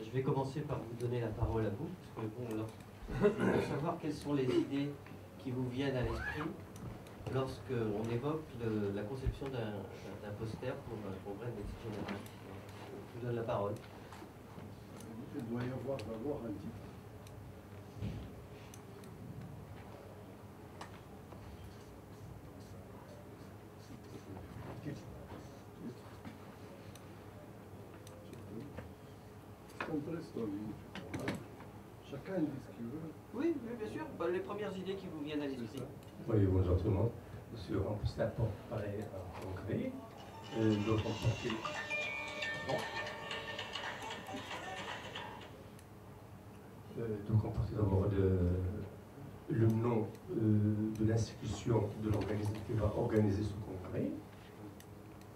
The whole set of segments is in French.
Je vais commencer par vous donner la parole à vous, parce que bon, je veux savoir quelles sont les idées qui vous viennent à l'esprit lorsque on évoque la conception d'un poster pour un congrès de médecine générale. Je vous donne la parole. Il doit y avoir d'abord un titre. Chacun dit ce qu'il veut. Oui, bien sûr. Les premières idées qui vous viennent à l'esprit. Oui, bonjour tout le monde. Sur un poster pour préparer un congrès, doit comporter d'abord le nom de l'institution de l'organisation qui va organiser ce congrès.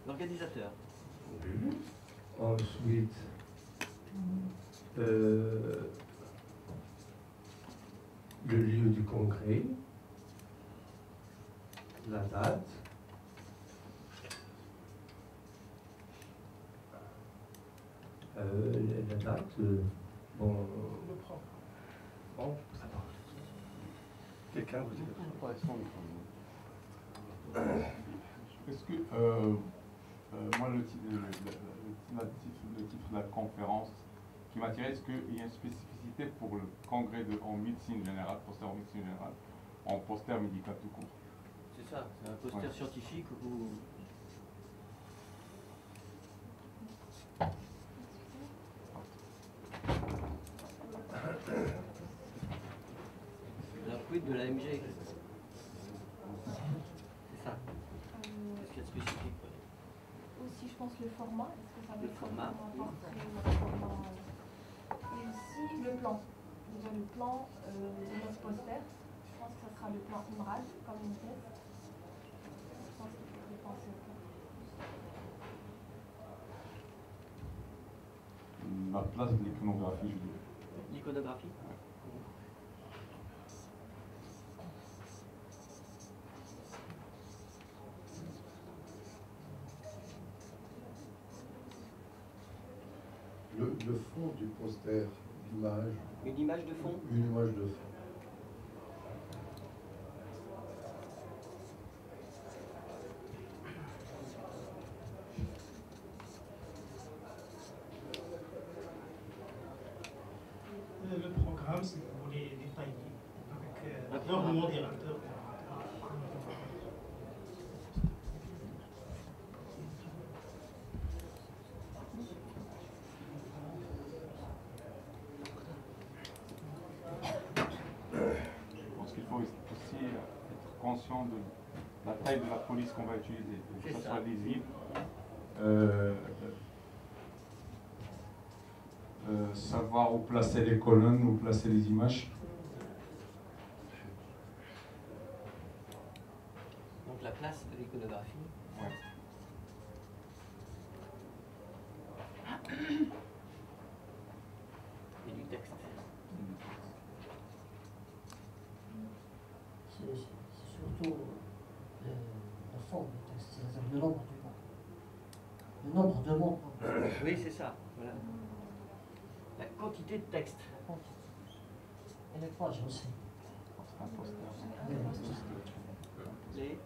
L'organisateur. Ensuite, le lieu du congrès, la date, bon, ça va. Quelqu'un vous dit? Est-ce que moi le titre de la conférence qui m'attirait, est-ce qu'il y a une spécificité pour le congrès en médecine générale, poster en médecine générale, en poster médical tout court? C'est ça, c'est un poster scientifique où... La quid de l'AMG. C'est ça. Qu'est-ce qu'il y a de spécifique? Aussi, je pense, le format. Est-ce que ça va Le format. Et aussi le plan. Déjà le plan de notre poster. Je pense que ça sera le plan IMRAD, comme une thèse. Je pense qu'il faut penser au plan. La place de l'iconographie, je dirais. L'iconographie. Le fond du poster, l'image. Une image de fond. Une image de fond. Le programme, si vous voulez détailler, avec leur modérateur. Je pense qu'il faut aussi être conscient de la taille de la police qu'on va utiliser, que ça soit lisible. Savoir où placer les colonnes, où placer les images. Donc la place de l'iconographie. Ouais. Et du texte. C'est surtout la forme du texte, c'est-à-dire le nombre du mot. Le nombre de mots. Oui, c'est ça. Voilà. La quantité de texte. Et les pages aussi. Un poster. Les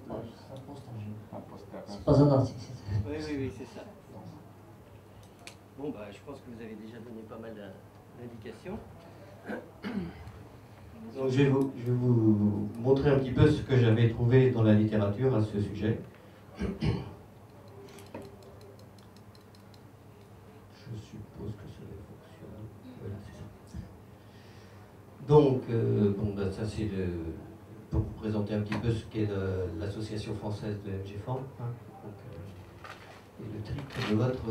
pages, c'est un poster. Un poster. C'est pas un article. Oui, c'est ça. Bon, bah, je pense que vous avez déjà donné pas mal d'indications. Donc, je vais vous montrer un petit peu ce que j'avais trouvé dans la littérature à ce sujet. Je suppose que ça va fonctionner. Voilà, c'est ça. Donc, bon, bah, ça c'est pour vous présenter un petit peu ce qu'est l'association française de MGForm, hein, et le titre de votre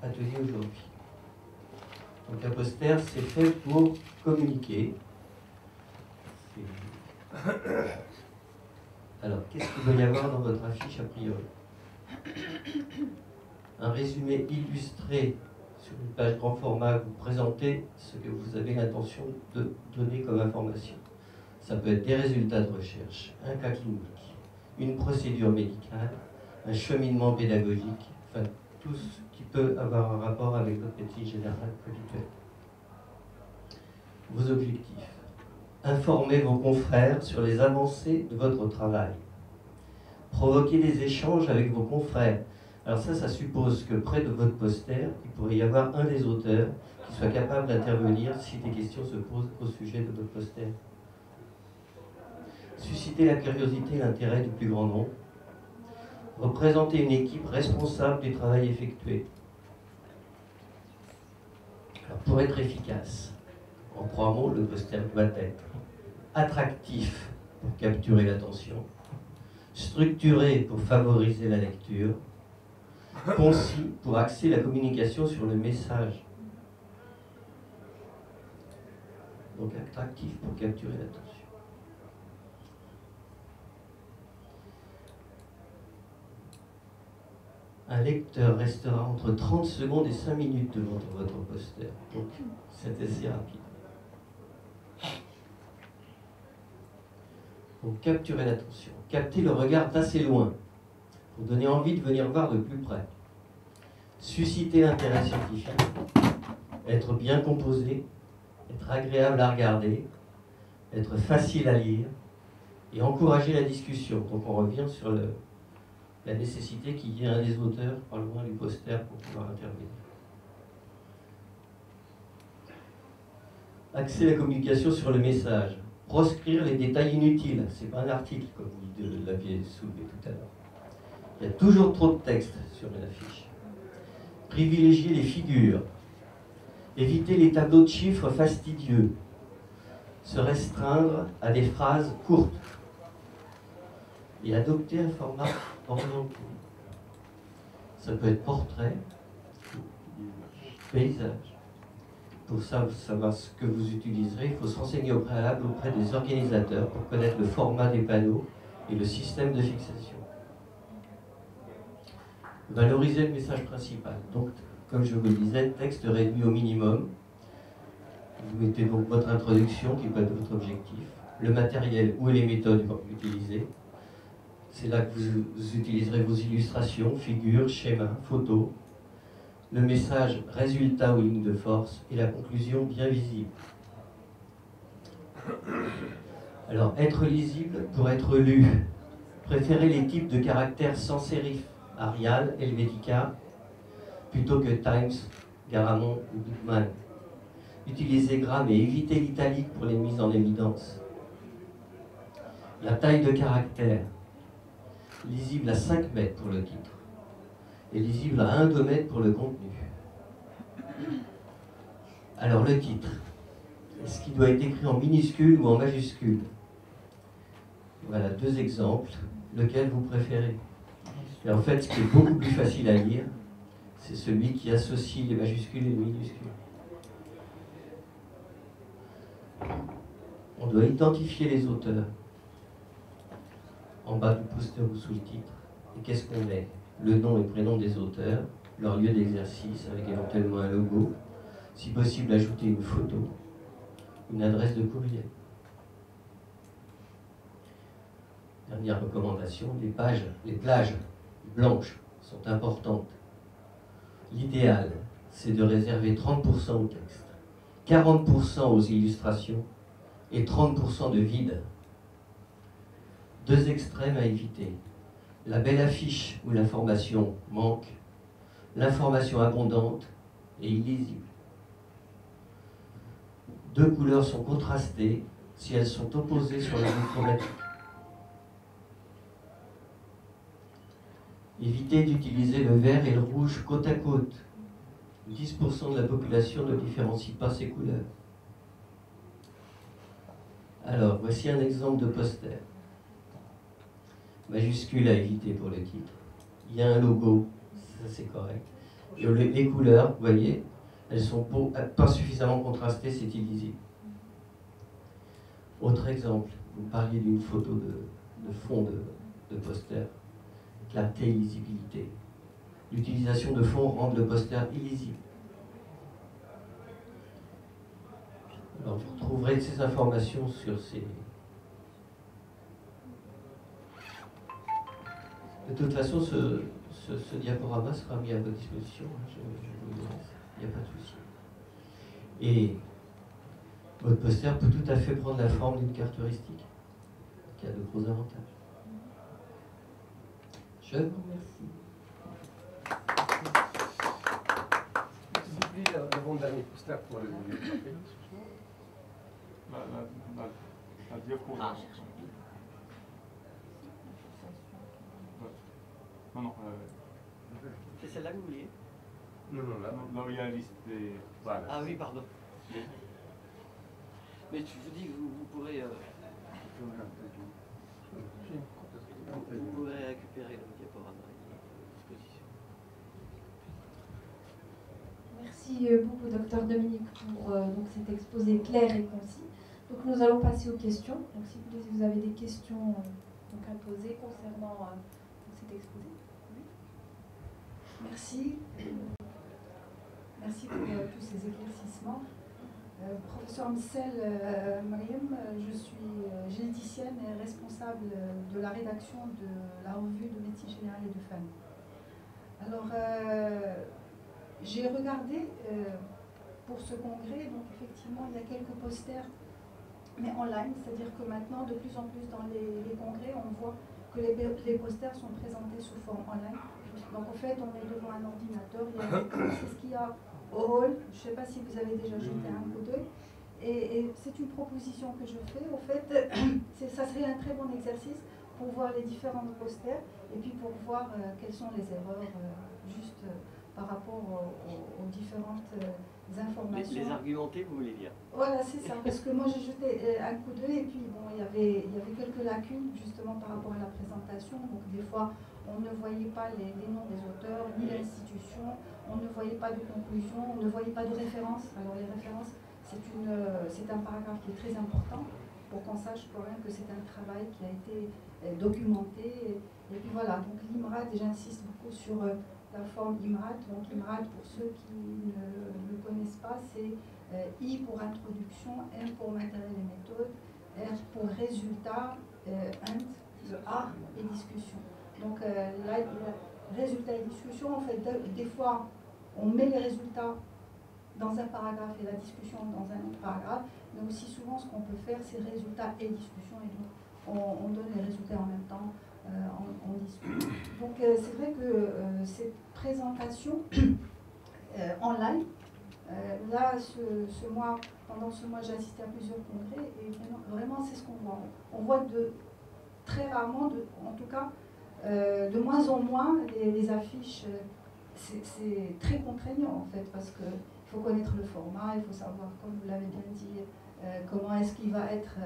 atelier aujourd'hui. Donc un poster, c'est fait pour communiquer. Alors, qu'est-ce qu'il doit y avoir dans votre affiche a priori? Un résumé illustré sur une page grand format, vous présentez ce que vous avez l'intention de donner comme information. Ça peut être des résultats de recherche, un cas clinique, une procédure médicale, un cheminement pédagogique, enfin tout ce qui peut avoir un rapport avec votre métier général habituel. Vos objectifs. Informez vos confrères sur les avancées de votre travail. Provoquez des échanges avec vos confrères. Alors ça suppose que près de votre poster, il pourrait y avoir un des auteurs qui soit capable d'intervenir si des questions se posent au sujet de votre poster. Susciter la curiosité et l'intérêt du plus grand nombre. Représenter une équipe responsable du travail effectué. Alors pour être efficace, en 3 mots, le poster doit être attractif pour capturer l'attention, structuré pour favoriser la lecture, concis pour axer la communication sur le message. Donc attractif pour capturer l'attention. Un lecteur restera entre 30 secondes et 5 minutes devant votre poster. Donc c'est assez rapide. Pour capturer l'attention, capter le regard d'assez loin, pour donner envie de venir voir de plus près. Susciter l'intérêt scientifique, être bien composé, être agréable à regarder, être facile à lire et encourager la discussion. Donc on revient sur la nécessité qu'il y ait un des auteurs pas loin du poster pour pouvoir intervenir. Axer la communication sur le message. Proscrire les détails inutiles. Ce n'est pas un article, comme vous l'aviez soulevé tout à l'heure. Il y a toujours trop de texte sur une affiche. Privilégier les figures. Éviter les tableaux de chiffres fastidieux. Se restreindre à des phrases courtes. Et adopter un format orienté. Ça peut être portrait, paysage. Pour savoir ce que vous utiliserez, il faut se renseigner au préalable auprès des organisateurs pour connaître le format des panneaux et le système de fixation. Valoriser le message principal. Donc, comme je vous le disais, texte réduit au minimum. Vous mettez donc votre introduction qui peut être votre objectif, le matériel ou les méthodes utilisées. C'est là que vous utiliserez vos illustrations, figures, schémas, photos. Le message, résultat ou ligne de force, et la conclusion bien visible. Alors, être lisible pour être lu. Préférez les types de caractères sans sérif, Arial, Helvetica, plutôt que Times, Garamond ou Bookman. Utilisez grammes et évitez l'italique pour les mises en évidence. La taille de caractère. Lisible à 5 mètres pour le titre. Et lisible à 1-2 mètres pour le contenu. Alors le titre, est-ce qu'il doit être écrit en minuscule ou en majuscule? Voilà 2 exemples, lequel vous préférez? Et en fait, ce qui est beaucoup plus facile à lire, c'est celui qui associe les majuscules et les minuscules. On doit identifier les auteurs en bas du poster ou sous le titre. Et qu'est-ce qu'on met? Le nom et prénom des auteurs, leur lieu d'exercice avec éventuellement un logo, si possible ajouter une photo, une adresse de courriel. Dernière recommandation, les plages blanches sont importantes. L'idéal, c'est de réserver 30% au texte, 40% aux illustrations et 30% de vide. 2 extrêmes à éviter. La belle affiche où l'information manque, l'information abondante et illisible. 2 couleurs sont contrastées si elles sont opposées sur la ligne chromatique. Évitez d'utiliser le vert et le rouge côte à côte. 10% de la population ne différencie pas ces couleurs. Alors, voici un exemple de poster. Majuscule à éviter pour le titre. Il y a un logo, ça c'est correct. Et les couleurs, vous voyez, elles sont pas suffisamment contrastées, c'est illisible. Autre exemple, vous parliez d'une photo de fond de poster. Clarté et lisibilité. L'utilisation de fonds rend le poster illisible. Alors vous retrouverez ces informations sur ces... De toute façon, ce ce diaporama sera mis à votre disposition, hein, je vous le laisse, il n'y a pas de souci. Et votre poster peut tout à fait prendre la forme d'une carte touristique, qui a de gros avantages. Je vous remercie. S'il vous plaît, l'avant-dernier poster pour le La diapo. Non, C'est celle-là que vous vouliez? Non, là. là où il y a la liste des... Voilà. Ah oui, pardon. Mais je vous dis que vous pourrez récupérer le diaporama à disposition. Merci beaucoup, docteur Dominique, pour donc cet exposé clair et concis. Donc nous allons passer aux questions. Donc si vous avez des questions donc à poser concernant cet exposé. Oui. Merci. Merci pour tous ces éclaircissements. Professeur Msel Mariam, je suis généticienne et responsable de la rédaction de la revue de médecine générale et de famille. Alors, j'ai regardé pour ce congrès, donc effectivement, il y a quelques posters, mais en ligne, c'est-à-dire que maintenant, de plus en plus dans les congrès, on voit que les posters sont présentés sous forme online. Donc, en fait, on est devant un ordinateur, c'est ce qu'il y a au hall. Je ne sais pas si vous avez déjà jeté un coup d'œil. Et c'est une proposition que je fais. Au fait, ça serait un très bon exercice pour voir les différents posters et puis pour voir quelles sont les erreurs juste par rapport aux différentes informations. Les argumenter, vous voulez dire? Voilà, c'est ça. Parce que moi, j'ai jeté un coup d'œil et puis bon, il y avait quelques lacunes justement par rapport à la présentation. Donc des fois, on ne voyait pas les noms des auteurs, ni l'institution, on ne voyait pas de conclusion, on ne voyait pas de référence. Alors les références, c'est un paragraphe qui est très important pour qu'on sache quand même que c'est un travail qui a été documenté. Et puis voilà, donc l'IMRAD, j'insiste beaucoup sur la forme IMRAD. Donc IMRAD, pour ceux qui ne connaissent pas, c'est I pour introduction, M pour matériel et méthode, R pour résultat, INT, le A et discussion. Donc là, résultats et discussion, en fait, des fois, on met les résultats dans un paragraphe et la discussion dans un autre paragraphe, mais aussi souvent, ce qu'on peut faire, c'est résultats et discussion, et donc on donne les résultats en même temps, on discute. Donc c'est vrai que cette présentation en live, là, pendant ce mois, j'ai assisté à plusieurs congrès, et vraiment c'est ce qu'on voit. On voit très rarement, en tout cas, de moins en moins, les affiches, c'est très contraignant en fait, parce qu'il faut connaître le format, il faut savoir, comme vous l'avez bien dit, comment est-ce qu'il va être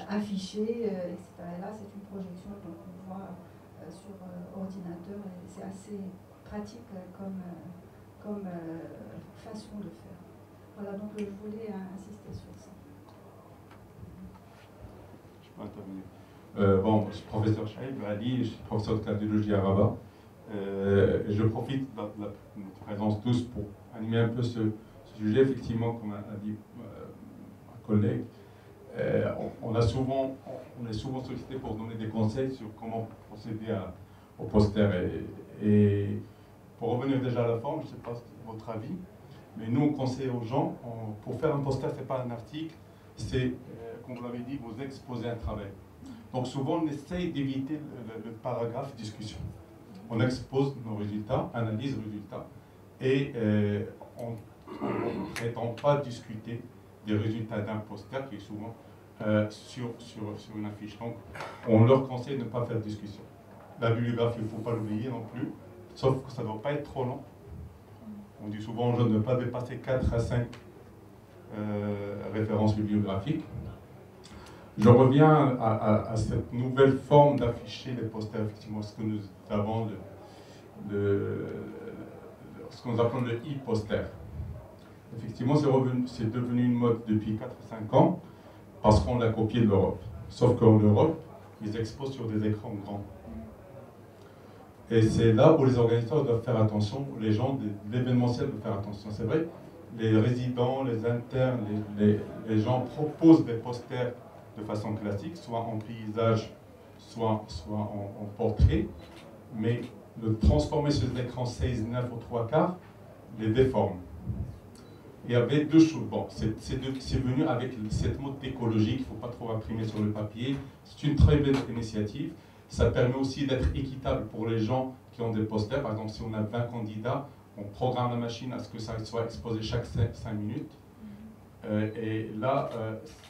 affiché, etc. Et là, c'est une projection qu'on voit sur ordinateur, et c'est assez pratique comme façon de faire. Voilà, donc je voulais insister sur ça. Je peux intervenir. Bon, je suis professeur Chaïb Ali, je suis professeur de cardiologie à Rabat. Je profite de notre présence tous pour animer un peu ce sujet. Effectivement, comme a dit ma collègue, on est souvent sollicité pour donner des conseils sur comment procéder au poster. Et pour revenir déjà à la forme, je ne sais pas votre avis, mais nous on conseille aux gens, pour faire un poster, ce n'est pas un article, c'est, comme vous l'avez dit, vous exposez un travail. Donc souvent, on essaye d'éviter le paragraphe discussion. On expose nos résultats, analyse résultats, et on ne prétend pas discuter des résultats d'un poster qui est souvent sur une affiche. Donc, on leur conseille de ne pas faire de discussion. La bibliographie, il ne faut pas l'oublier non plus, sauf que ça ne doit pas être trop long. On dit souvent aux gens de ne pas dépasser 4 à 5 références bibliographiques. Je reviens à cette nouvelle forme d'afficher les posters, effectivement, ce que nous avons ce qu'on appelle le e-poster. Effectivement, c'est devenu une mode depuis 4 à 5 ans parce qu'on l'a copié de l'Europe. Sauf qu'en Europe, ils exposent sur des écrans grands. Et c'est là où les organisateurs doivent faire attention, les gens de l'événementiel doivent faire attention. C'est vrai, les résidents, les internes, les gens proposent des posters de façon classique, soit en paysage, soit en portrait, mais le transformer sur l'écran 16:9 aux 3/4, les déforme. Il y avait deux choses. Bon, c'est venu avec cette mode écologique, il ne faut pas trop imprimer sur le papier. C'est une très belle initiative. Ça permet aussi d'être équitable pour les gens qui ont des posters. Par exemple, si on a 20 candidats, on programme la machine à ce que ça soit exposé chaque 5 minutes. Et là,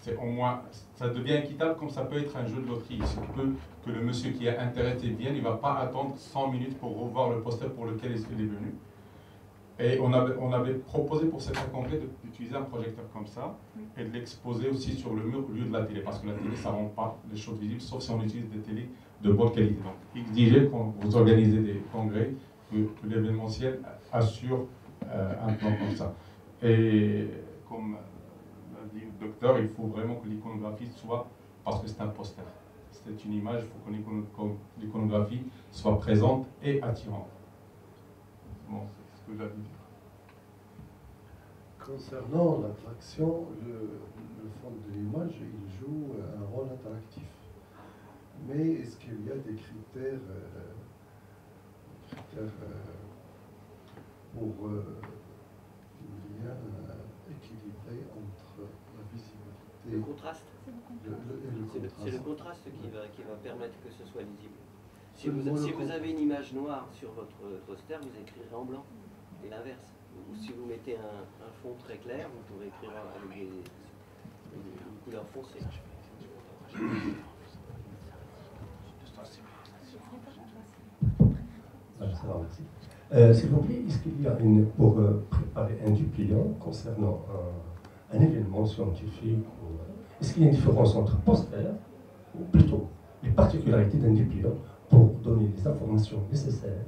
c'est au moins, ça devient équitable comme ça peut être un jeu de loterie. Il se peut que le monsieur qui est intéressé vienne, il ne va pas attendre 100 minutes pour revoir le poster pour lequel il est venu. Et on avait proposé pour certains congrès d'utiliser un projecteur comme ça et de l'exposer aussi sur le mur au lieu de la télé, parce que la télé, ça ne rend pas les choses visibles, sauf si on utilise des télés de bonne qualité. Donc, exiger quand vous organisez des congrès que l'événementiel assure un plan comme ça. Et comme l'a dit le docteur, il faut vraiment que l'iconographie soit, parce que c'est un poster, c'est une image, il faut que l'iconographie soit présente et attirante. Bon, c'est ce que j'avais dit. Concernant l'attraction, le fond de l'image, il joue un rôle attractif. Mais est-ce qu'il y a des critères pour bien équilibrer entre la visibilité Le contraste. et C'est le contraste qui va permettre que ce soit lisible. Si vous avez une image noire sur votre poster, vous écrirez en blanc. Et l'inverse. Ou si vous mettez un fond très clair, vous pourrez écrire avec une couleur foncée. Ça va, merci. S'il vous plaît, est-ce qu'il y a pour préparer un dépliant concernant un événement scientifique, est-ce qu'il y a une différence entre poster, ou plutôt les particularités d'un dépliant pour donner les informations nécessaires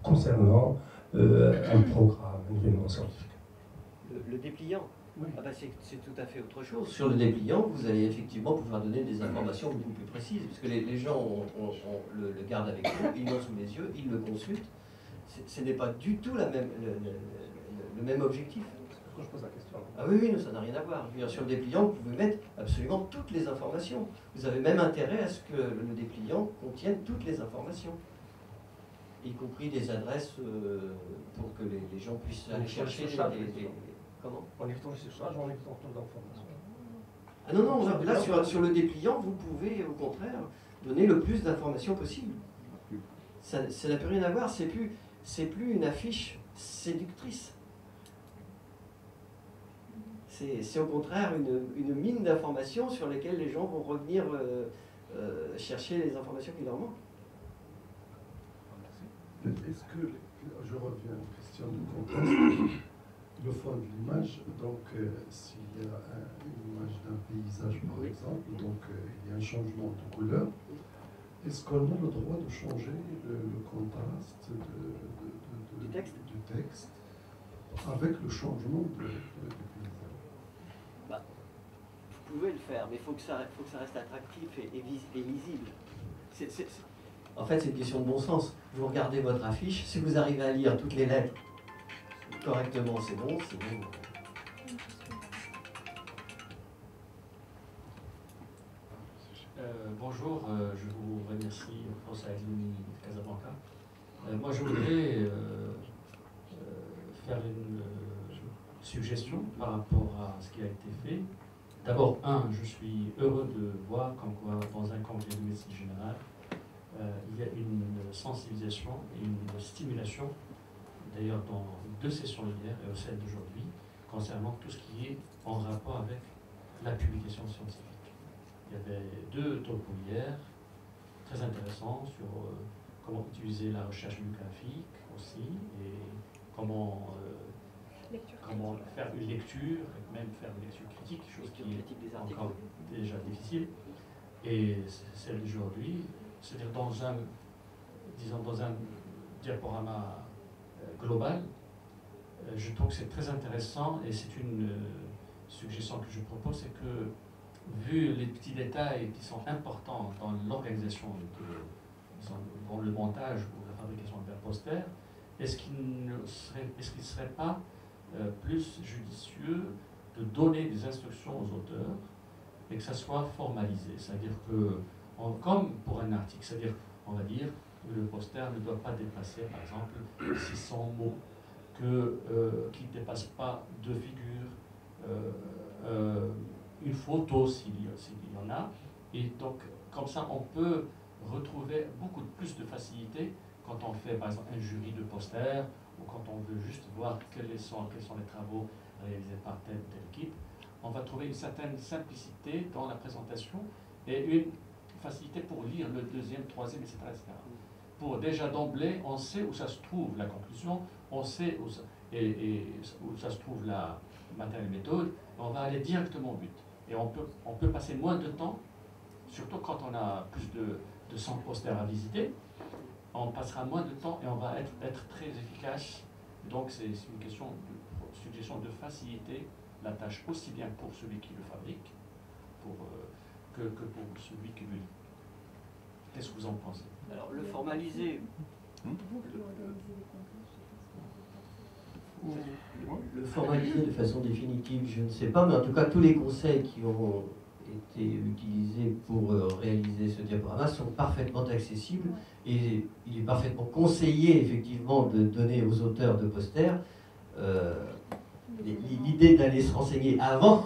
concernant un programme, un événement scientifique? Le dépliant, oui. Ah bah c'est tout à fait autre chose. Sur le dépliant, vous allez effectivement pouvoir donner des informations beaucoup plus précises, puisque les gens le gardent avec eux, ils l'ont sous les yeux, ils le consultent. Ce n'est pas du tout le même objectif. Pourquoi je pose la question? Ah oui, oui, ça n'a rien à voir. Je veux dire, sur le dépliant, vous pouvez mettre absolument toutes les informations. Vous avez même intérêt à ce que le dépliant contienne toutes les informations, y compris des adresses pour que les gens puissent aller chercher des... Comment? En évitant le séchage, en évitant toute l'information. Ah non, non, là sur le dépliant, vous pouvez au contraire donner le plus d'informations possible. Ça n'a plus rien à voir, c'est plus une affiche séductrice. C'est au contraire une mine d'informations sur lesquelles les gens vont revenir chercher les informations qui leur manquent. Est-ce que, je reviens à la question du contraste, le fond de l'image, donc s'il y a une image d'un paysage par exemple, donc il y a un changement de couleur, est-ce qu'on a le droit de changer le contraste du texte avec le changement du paysage? Bah, vous pouvez le faire, mais il faut que ça reste attractif et lisible. En fait, c'est une question de bon sens. Vous regardez votre affiche, si vous arrivez à lire toutes les lettres correctement, c'est bon, sinon... Bonjour, je vous remercie, François Aglini de Casablanca. Moi, je voudrais faire une suggestion par rapport à ce qui a été fait. D'abord, je suis heureux de voir comme quoi dans un congrès de médecine générale, il y a une sensibilisation et une stimulation, d'ailleurs dans 2 sessions hier et celle d'aujourd'hui, concernant tout ce qui est en rapport avec la publication scientifique. Il y avait 2 topos hier, très intéressants, sur comment utiliser la recherche bibliographique aussi, et comment faire une lecture, et même faire une lecture critique, chose qui est encore déjà difficile. Et celle d'aujourd'hui, c'est-à-dire dans un diaporama global, je trouve que c'est très intéressant, et c'est une suggestion que je propose, c'est que vu les petits détails qui sont importants dans l'organisation, dans le montage ou la fabrication d'un poster, est-ce qu'il ne serait pas plus judicieux de donner des instructions aux auteurs et que ça soit formalisé, c'est-à-dire que, comme pour un article, c'est-à-dire, on va dire, le poster ne doit pas dépasser, par exemple, 600 mots, qu'il ne dépasse pas 2 figures, une photo s'il y en a. Et donc, comme ça, on peut retrouver beaucoup plus de facilité quand on fait, par exemple, un jury de posters, ou quand on veut juste voir quels sont les travaux réalisés par telle ou telle équipe. On va trouver une certaine simplicité dans la présentation et une facilité pour lire le deuxième, troisième, etc. Pour déjà d'emblée, on sait où ça se trouve la conclusion, on sait où ça se trouve la matériel méthode, on va aller directement au but. Et on peut passer moins de temps, surtout quand on a plus de 100 posters à visiter, on passera moins de temps et on va être très efficace. Donc c'est une suggestion de faciliter la tâche aussi bien pour celui qui le fabrique que pour celui qui le lit. Qu'est-ce que vous en pensez? Alors le formaliser, le formaliser de façon définitive, je ne sais pas, mais en tout cas tous les conseils qui ont été utilisés pour réaliser ce diaporama sont parfaitement accessibles et il est parfaitement conseillé effectivement de donner aux auteurs de posters l'idée d'aller se renseigner avant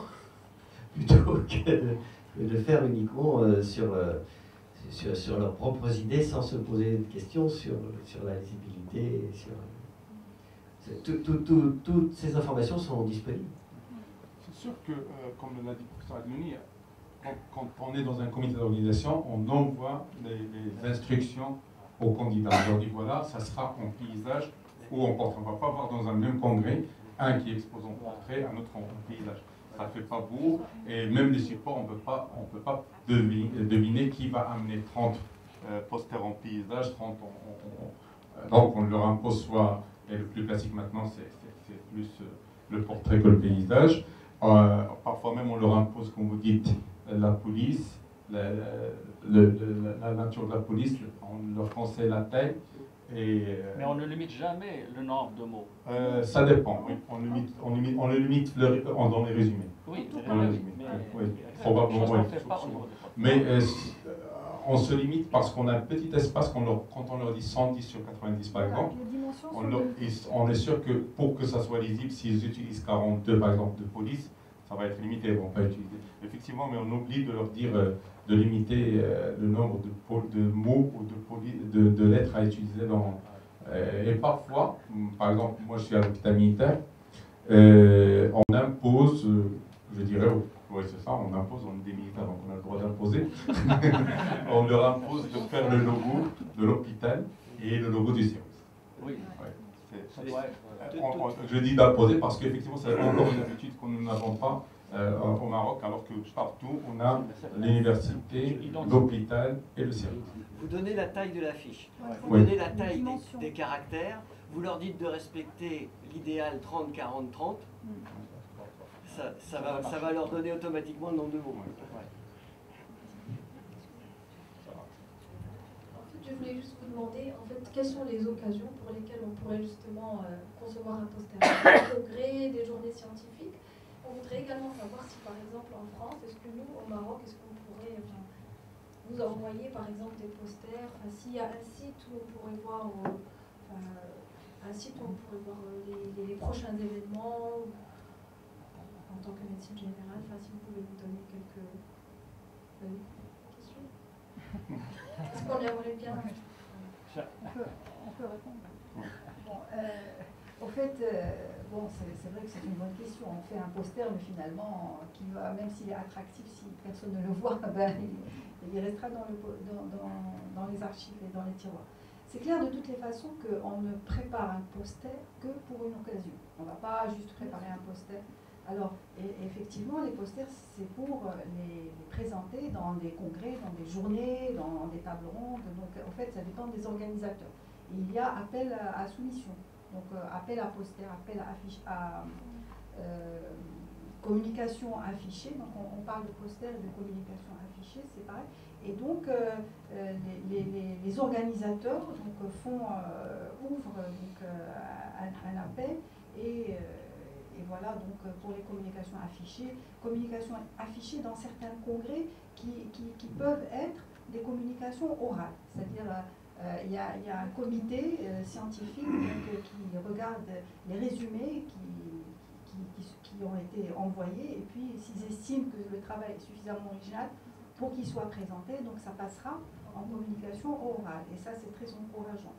plutôt que de faire uniquement sur leurs propres idées sans se poser de questions sur la lisibilité. Toutes ces informations sont disponibles. C'est sûr que, comme l'a dit le professeur Adlouni, quand on est dans un comité d'organisation, on envoie les instructions aux candidats. On leur dit voilà, ça sera en paysage ou en portrait. On ne va pas voir dans un même congrès un qui expose en portrait, un autre en paysage. Ça ne fait pas beau, et même les supports, on ne peut pas deviner qui va amener 30 posters en paysage, 30 donc on leur impose soit, et le plus classique maintenant, c'est plus le portrait que le paysage. Parfois même on leur impose, comme vous dites, la police, la nature de la police, on leur conseille la taille. Mais on ne limite jamais le nombre de mots. Ça dépend, oui. On le limite dans les résumés. Oui, oui, probablement, oui. Mais on se limite parce qu'on a un petit espace, quand on leur dit 110 sur 90 par exemple, on est sûr que pour que ça soit lisible, s'ils utilisent 42 par exemple de police, ça va être limité, ils ne vont pas utiliser. Effectivement, mais on oublie de leur dire de limiter le nombre de mots ou de lettres à utiliser dans... et parfois, par exemple, moi je suis à l'hôpital militaire, on impose, je dirais, oui c'est ça, on impose, on est des militaires donc on a le droit d'imposer, on leur impose de faire le logo de l'hôpital et le logo du service. Oui. Ouais. Je dis d'imposer parce qu'effectivement c'est encore une habitude que nous n'avons pas au Maroc, alors que partout on a l'université, l'hôpital et le service. Vous donnez la taille de l'affiche, vous oui. donnez la taille des caractères, vous leur dites de respecter l'idéal 30-40-30, ça va leur donner automatiquement le nombre de mots. Je voulais juste vous demander, en fait, quelles sont les occasions pour lesquelles on pourrait justement concevoir un poster? Des congrès, des journées scientifiques. On voudrait également savoir si, par exemple, en France, est-ce que nous, au Maroc, est-ce qu'on pourrait vous envoyer, par exemple, des posters? S'il y a un site où on pourrait voir, les prochains événements, en tant que médecine générale, si vous pouvez nous donner quelques questions. Est-ce qu'on aimerait bien? On peut répondre. Bon, au fait, c'est vrai que c'est une bonne question. On fait un poster, mais finalement, qui va, même s'il est attractif, si personne ne le voit, il restera dans les archives et dans les tiroirs. C'est clair de toutes les façons qu'on ne prépare un poster que pour une occasion. On ne va pas juste préparer un poster. Alors, effectivement, les posters, c'est pour les présenter dans des congrès, dans des journées, dans des tables rondes. Donc, en fait, ça dépend des organisateurs. Et il y a appel à soumission. Donc, appel à poster, appel à communication affichée. Donc, on parle de poster et de communication affichée, c'est pareil. Et donc, les organisateurs ouvrent un appel et voilà, donc pour les communications affichées dans certains congrès qui peuvent être des communications orales, c'est-à-dire Il y a un comité scientifique qui regarde les résumés qui ont été envoyés, et puis s'ils estiment que le travail est suffisamment original pour qu'il soit présenté, donc ça passera en communication orale, et ça c'est très encourageant.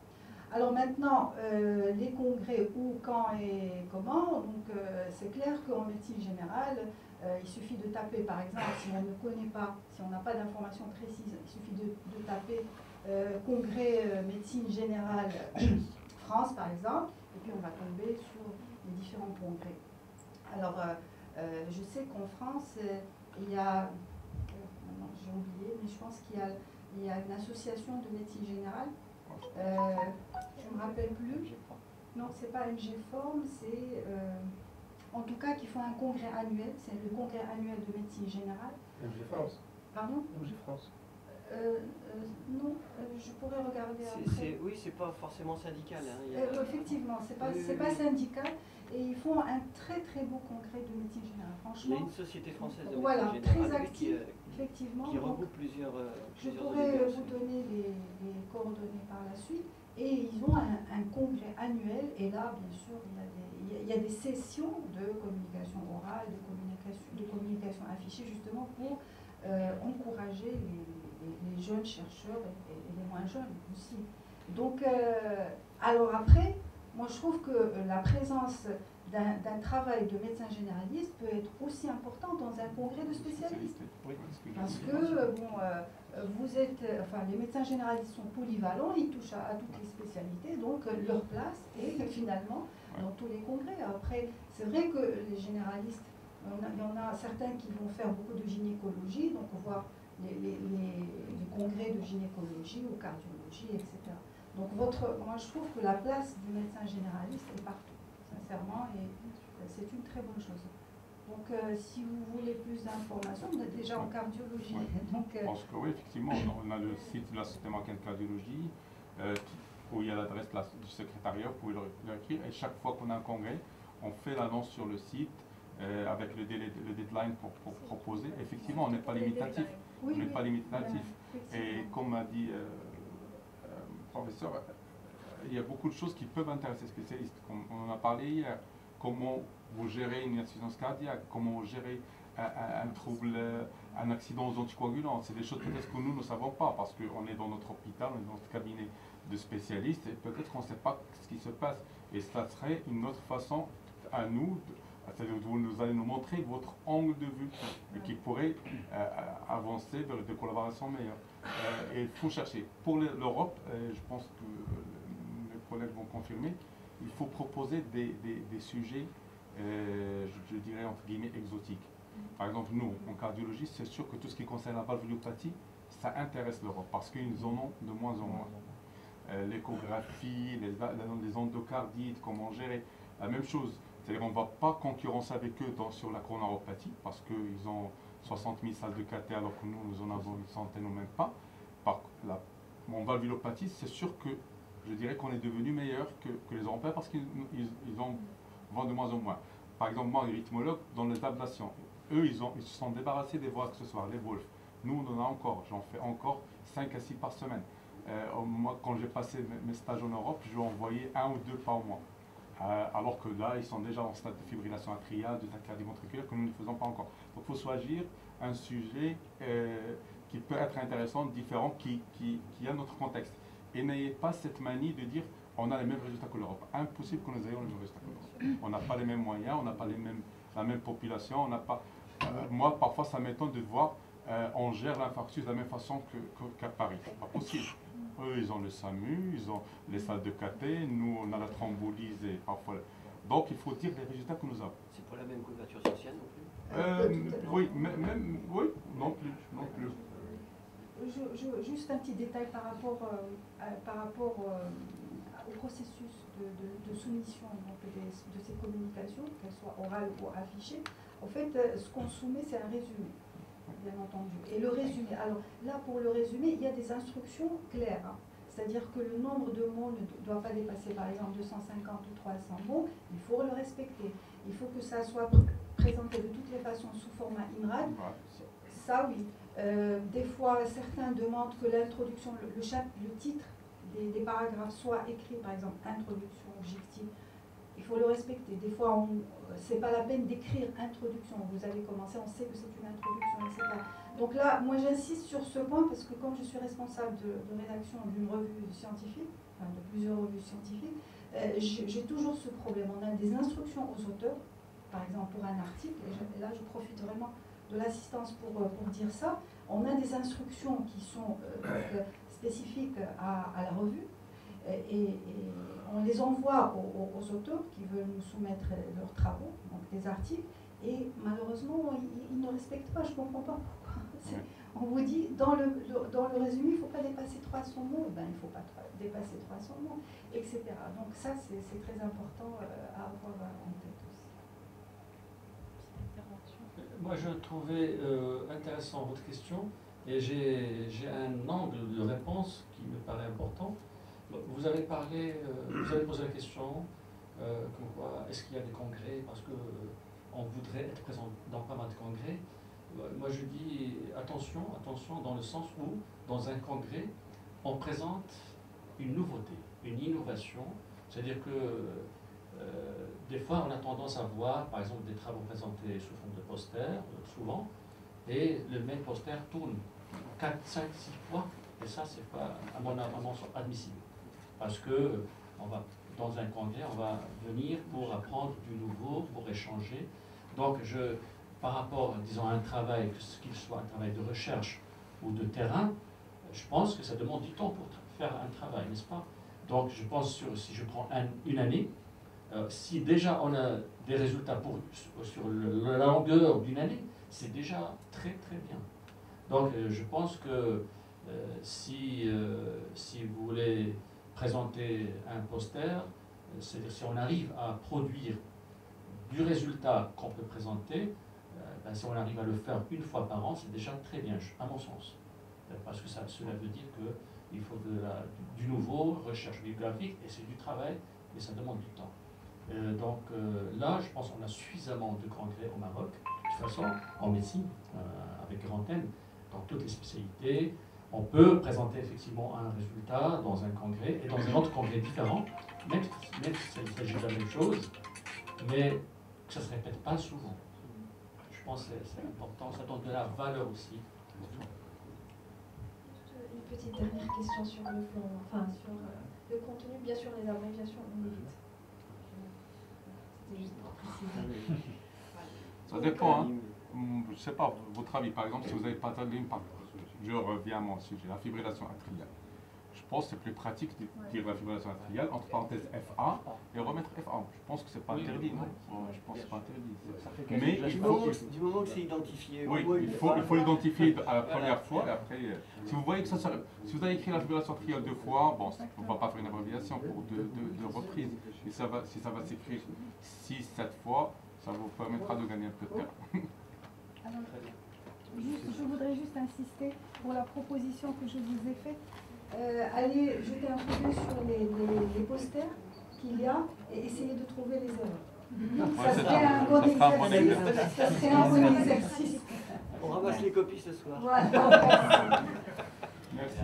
Alors maintenant, les congrès, où, quand et comment, donc c'est clair qu'en médecine générale, il suffit de taper, par exemple, si on ne connaît pas, si on n'a pas d'informations précises, il suffit de taper congrès médecine générale France, par exemple, et puis on va tomber sur les différents congrès. Alors, je sais qu'en France, il y a, j'ai oublié, mais je pense qu'il y a une association de médecine générale. Je ne me rappelle plus. Non, c'est pas MGForm, c'est en tout cas qui font un congrès annuel. C'est le congrès annuel de médecine générale. MG France. Pardon? MG France. Non, je pourrais regarder après. Oui, c'est pas forcément syndical. Hein. Effectivement, c'est pas syndical. Et ils font un très très beau congrès de médecine générale. Franchement. Il y a une société française de médecine voilà, générale très active, effectivement. qui regroupe plusieurs. Je pourrais vous donner les coordonnées par la suite. Et ils ont un congrès annuel. Et là, bien sûr, il y a des sessions de communication orale, de communication affichée, justement pour encourager les jeunes chercheurs et les moins jeunes aussi. Donc, alors après, moi je trouve que la présence d'un travail de médecin généraliste peut être aussi importante dans un congrès de spécialistes. Parce que, bon, vous êtes, enfin, les médecins généralistes sont polyvalents, ils touchent à toutes les spécialités, donc leur place est finalement dans tous les congrès. Après, c'est vrai que les généralistes, il y en a certains qui vont faire beaucoup de gynécologie, donc on voit les congrès de gynécologie ou cardiologie, etc. Donc moi je trouve que la place du médecin généraliste est partout, sincèrement, et c'est une très bonne chose. Donc si vous voulez plus d'informations, vous êtes déjà en cardiologie. Donc, parce que oui, effectivement, on a le site de la Société marocaine de cardiologie, où il y a l'adresse du secrétariat, vous pouvez le écrire, et chaque fois qu'on a un congrès, on fait l'annonce sur le site, avec le deadline pour proposer. Effectivement, on n'est pas limitatif. oui, on n'est pas limitatif. Voilà, Et comme a dit professeur, il y a beaucoup de choses qui peuvent intéresser les spécialistes. Comme on en a parlé hier, comment vous gérez une insuffisance cardiaque, comment vous gérez un trouble, un accident aux anticoagulants. C'est des choses peut-être que nous ne savons pas parce qu'on est dans notre hôpital, on est dans notre cabinet de spécialistes et peut-être qu'on ne sait pas ce qui se passe. Et ça serait une autre façon à nous, c'est-à-dire que vous allez nous montrer votre angle de vue qui pourrait avancer vers des collaborations meilleures. Et il faut chercher. Pour l'Europe, je pense que mes collègues vont confirmer, il faut proposer des sujets, je dirais entre guillemets, exotiques. Par exemple, nous, en cardiologie, c'est sûr que tout ce qui concerne la valvulopathie, ça intéresse l'Europe parce qu'ils en ont de moins en moins. L'échographie, les endocardites, comment gérer, la même chose. C'est-à-dire qu'on ne va pas concurrencer avec eux sur la coronaropathie parce qu'ils ont 60 000 salles de cathé alors que nous en avons une centaine ou même pas. En valvulopathie, c'est sûr que je dirais qu'on est devenu meilleur que les Européens parce qu'ils en vendent de moins en moins. Par exemple, moi, les rythmologues, dans les ablations, eux, ils se sont débarrassés des voies accessoires, les Wolf. Nous, on en a encore. J'en fais encore 5 à 6 par semaine. Moi, quand j'ai passé mes stages en Europe, je envoyais 1 ou 2 par mois. Alors que là, ils sont déjà en stade de fibrillation atriale, de tachycardie ventriculaire, que nous ne faisons pas encore. Donc il faut choisir un sujet qui peut être intéressant, différent, qui a notre contexte. Et n'ayez pas cette manie de dire on a les mêmes résultats que l'Europe. Impossible que nous ayons les mêmes résultats que l'Europe. On n'a pas les mêmes moyens, on n'a pas la même population, on n'a pas... moi, parfois, ça m'étonne de voir on gère l'infarctus de la même façon qu'à Paris. C'est pas possible. Eux, ils ont le SAMU, ils ont les salles de cathé, nous, on a la thrombolyse et parfois... Donc, il faut dire les résultats que nous avons. C'est pas la même couverture sociale non plus oui, oui, non plus. Juste un petit détail par rapport au processus de soumission donc de ces communications, qu'elles soient orales ou affichées. En fait, ce qu'on soumet, c'est un résumé, bien entendu. Et le résumé, alors là, pour le résumé, il y a des instructions claires. Hein. C'est-à-dire que le nombre de mots ne doit pas dépasser, par exemple, 250 ou 300 mots. Il faut le respecter. Il faut que ça soit présenté de toutes les façons sous format INRAD. Ça, oui. Des fois, certains demandent que l'introduction, le titre des paragraphes soient écrits, par exemple, introduction, objectif. Il faut le respecter. Des fois, c'est pas la peine d'écrire introduction. Vous avez commencé, on sait que c'est une introduction, etc. Donc là, moi j'insiste sur ce point parce que comme je suis responsable de rédaction d'une revue scientifique, enfin de plusieurs revues scientifiques, j'ai toujours ce problème. On a des instructions aux auteurs, par exemple pour un article, et là je profite vraiment de l'assistance pour dire ça. On a des instructions qui sont spécifiques à la revue et on les envoie aux auteurs qui veulent nous soumettre leurs travaux, donc des articles, et malheureusement ils ne respectent pas, je ne comprends pas pourquoi. On vous dit, dans le résumé, il ne faut pas dépasser 300 mots, ben, il ne faut pas dépasser 300 mots, etc. Donc ça, c'est très important à avoir en tête aussi. Moi, je trouvais intéressant votre question, et j'ai un angle de réponse qui me paraît important. Vous avez parlé, vous avez posé la question, comme quoi, est-ce qu'il y a des congrès, parce qu'on voudrait être présent dans pas mal de congrès. Moi je dis attention dans le sens où, dans un congrès, on présente une nouveauté, une innovation. C'est-à-dire que des fois on a tendance à voir, par exemple, des travaux présentés sous forme de posters, souvent, et le même poster tourne 4, 5, 6 fois, et ça c'est pas, à mon sens, admissible. Parce que dans un congrès, on va venir pour apprendre du nouveau, pour échanger. Donc par rapport, disons, à un travail, qu'il soit un travail de recherche ou de terrain, je pense que ça demande du temps pour faire un travail, n'est-ce pas? Donc je pense, si je prends une année, si déjà on a des résultats sur la longueur d'une année, c'est déjà très très bien. Donc je pense que si vous voulez présenter un poster, c'est-à-dire si on arrive à produire du résultat qu'on peut présenter, si on arrive à le faire une fois par an, c'est déjà très bien, à mon sens. Parce que cela veut dire qu'il faut du nouveau, recherche bibliographique, et c'est du travail, et ça demande du temps. Donc là, je pense qu'on a suffisamment de congrès au Maroc, de toute façon, en médecine, avec grand thème, dans toutes les spécialités. On peut présenter effectivement un résultat dans un congrès, et dans un autre congrès différent, même s'il s'agit de la même chose, mais que ça ne se répète pas souvent. Je pense que c'est important, ça donne de la valeur aussi. Une petite dernière question sur le fond, enfin sur le contenu, bien sûr les abréviations, on évite. C'était juste pour préciser. Ça dépend, hein. Je ne sais pas, votre avis, par exemple, si vous n'avez pas de ligne, je reviens à mon sujet, la fibrillation atriale. Je pense que c'est plus pratique de dire la fibrillation atriale, entre parenthèses FA, et remettre FA. Je pense que c'est pas interdit, non? Je pense que c'est pas interdit. Mais du moment que c'est identifié. Oui, il faut l'identifier à la première fois, et après, si vous voyez que ça sert, si vous avez écrit la fibrillation atriale 2 fois, bon, on ne va pas faire une abréviation pour deux reprises. Et si ça va s'écrire 6, 7 fois, ça vous permettra de gagner un peu de temps. Alors, je voudrais juste insister pour la proposition que je vous ai faite. Allez jeter un coup d'œil sur les posters qu'il y a et essayer de trouver les erreurs. Ça serait un bon exercice. Ça serait un bon exercice. On ramasse les copies ce soir. Voilà. Merci.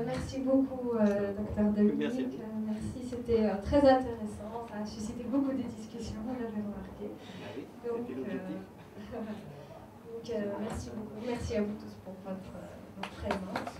Merci beaucoup, Dr Dominique. Merci, c'était très intéressant. Ça a suscité beaucoup de discussions, vous l'avez remarqué. Donc, merci beaucoup. Merci à vous tous pour votre présence.